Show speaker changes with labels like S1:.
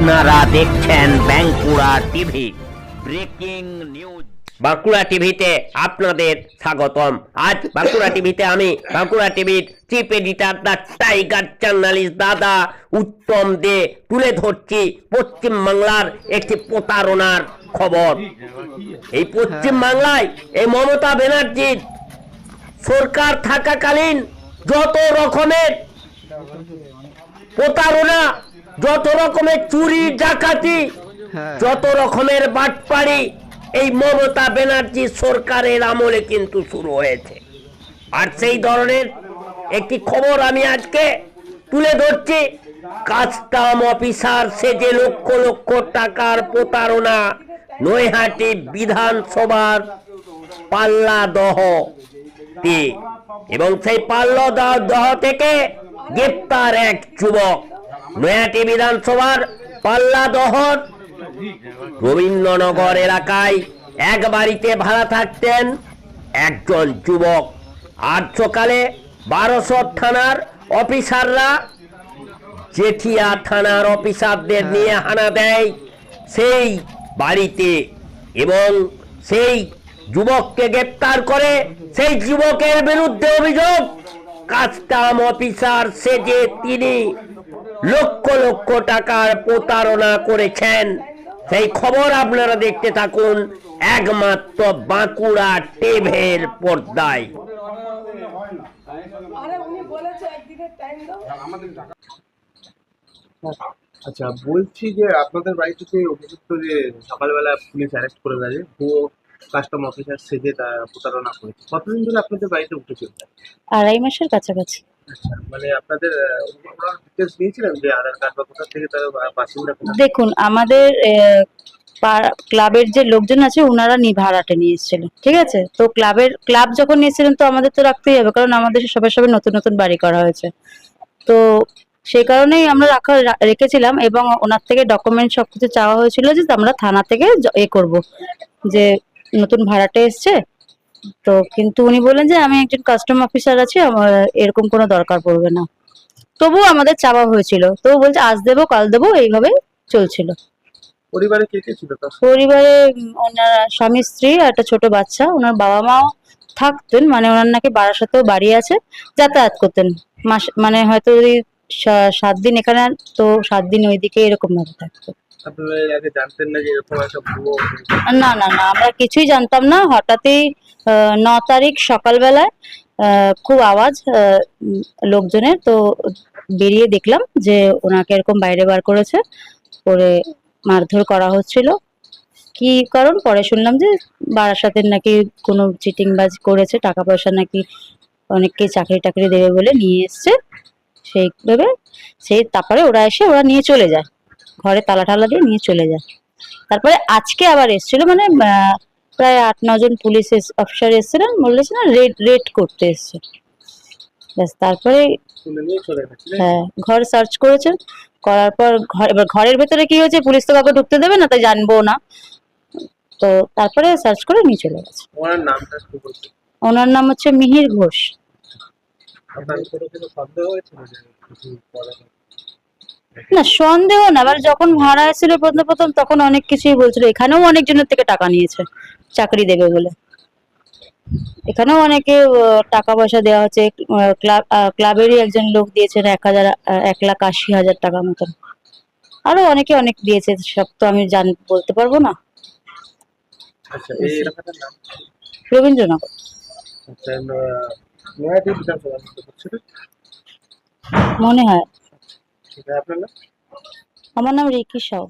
S1: আপনারা দেখছেন Bankura TV breaking news. Bankura টিভিতে আপনাদের স্বাগতম। আজ বাঁকুড়া টিভিতে আমি বাঁকুড়া টিভির চিফ এডিটর দা টাইগার জার্নালিস্ট দাদা উত্তম দে তুলে ধরছি পশ্চিম বাংলার একটি প্রতারণার খবর। এই পশ্চিম বাংলায় এই মমতা ব্যানার্জির সরকার থাকাকালীন যত রকমের প্রতারণা, যত রকমের চুরি ডাকাতি, যত রকমের বাটপাড়ি এই মমতা ব্যানার্জি সরকারের আমলে কিন্তু শুরু হয়েছে। আর সেই ধরনের একটি খবর আমি আজকে তুলে ধরছি। কাস্টম অফিসার সেজে লক্ষ লক্ষ টাকার প্রতারণা নৈহাটি বিধানসভার পাল্লাদহ এবং সেই পাল্লাদহ থেকে গ্রেপ্তার এক যুবক। নৈহাটি বিধানসভার পাল্লাদহর রবীন্দ্রনগর এলাকায় এক বাড়িতে ভাড়া থাকতেন একজন যুবক। আজ সকালে 1200 থানার অফিসাররা জেঠিয়া থানার অফিসারদের নিয়ে হানা দেয় সেই বাড়িতে এবং সেই যুবককে গ্রেপ্তার করে। সেই যুবকের বিরুদ্ধে অভিযোগ কাস্টম অফিসার সেজে তিনি লক্ষ লক্ষ টাকার প্রতারণা করেছেন। সেই খবর আপনারা দেখতে থাকুন একমাত্র বাঁকুড়া টিভির পর্দায়।
S2: আচ্ছা, বলছি যে আপনাদের বাড়িতে যে অভিযুক্ত যে সকালবেলা পুলিশ অ্যারেস্ট করে গেছে ভুয়ো কাস্টম অফিসার সেজে তা প্রতারণা করেছে, কতদিন ধরে আপনাদের বাড়িতে উঠেছিল?
S3: 2.5 মাসের কাছাকাছি।
S2: আচ্ছা, মানে আপনাদের ডিটেলস দিয়েছিলেন যে আধার কার্ড বা কোথা থেকে তার বাসিন্দা?
S3: দেখুন, আমাদের ক্লাবের যে লোকজন আছে ওনারা ভাড়াটে নিয়ে এসেছিল, ঠিক আছে? তো ক্লাব যখন নিয়েছিলেন তো আমাদের তো রাখতেই হবে, কারণ আমাদের সবাই নতুন নতুন বাড়ি করা হয়েছে। তো সেই কারণেই আমরা রেখেছিলাম এবং ওনার থেকে ডকুমেন্ট সবকিছু চাওয়া হয়েছিল যে আমরা থানা থেকে করব যে নতুন ভাড়াটে এসছে। তো কিন্তু উনি বললেন যে আমি একজন কাস্টম অফিসার আছি, আমার এরকম কোনো দরকার পড়বে না। তবুও আমাদের চাওয়া হয়েছিল, তো বলছে আজ দেবো কাল দেবো, এইভাবে চলছিল।
S2: পরিবারে কে কে ছিল?
S3: পরিবারে ওনার স্বামী স্ত্রী আর একটা ছোট বাচ্চা। ওনার বাবা মাও থাকতেন, মানে ওনার নাকি বারাসাতেও বাড়ি আছে, যাতায়াত করতেন মানে হয়তো যদি 7 দিন এখানে তো 7 দিন ওইদিকে এরকম ভাবে থাকতো।
S2: আপনারা আগে জানতেন না যে এরকম একটা ভুয়ো?
S3: না না না, আমরা কিছুই জানতাম না। হঠাৎই 9 তারিখ সকালবেলায় খুব আওয়াজ লোকজনের, তো বেরিয়ে দেখলাম যে ওনাকে এরকম বাইরে বার করেছে, করে মারধর করা হচ্ছিল। কি কারণ পরে শুনলাম যে বারাসাতের নাকি কোনো চিটিংবাজ করেছে, টাকা পয়সা নাকি অনেককে চাকরি টাকরি দেবে বলে নিয়ে এসছে। তারপরে ওরা নিয়ে চলে যায়, ঘরে তালা ঠালা দিয়ে নিয়ে চলে যায়। তারপরে আজকে আবার এসেছিল, মানে প্রায় 8-9 জন পুলিশ অফিসার এসেছিলেন, বলেছে না রেড করতে এসছে। ব্যাস, তারপরে হ্যাঁ ঘর সার্চ করেছেন, করার পর এবার ঘরের ভেতরে কি হয়েছে পুলিশ তো কাউকে ঢুকতে দেবে না, তাই জানবো না। তো তারপরে সার্চ করে নিয়ে চলে গেছে। ওনার নাম হচ্ছে মিহির ঘোষ। না সন্দেহ না, এবার যখন ভাড়া এসেছিল প্রথম তখন অনেক কিছুই বলছিল। এখানেও অনেকজনের থেকে টাকা নিয়েছে চাকরি দেবে বলে, এখানেও অনেকে টাকা পয়সা দেওয়া হচ্ছে। ক্লাবেরই একজন লোক দিয়েছেন 1,80,000 টাকা মতন, আরো অনেকে অনেক দিয়েছে, সব তো আমি বলতে পারবো না। রবীন্দ্রনগর। মনে হয়। আমার নাম রিকি সাউ।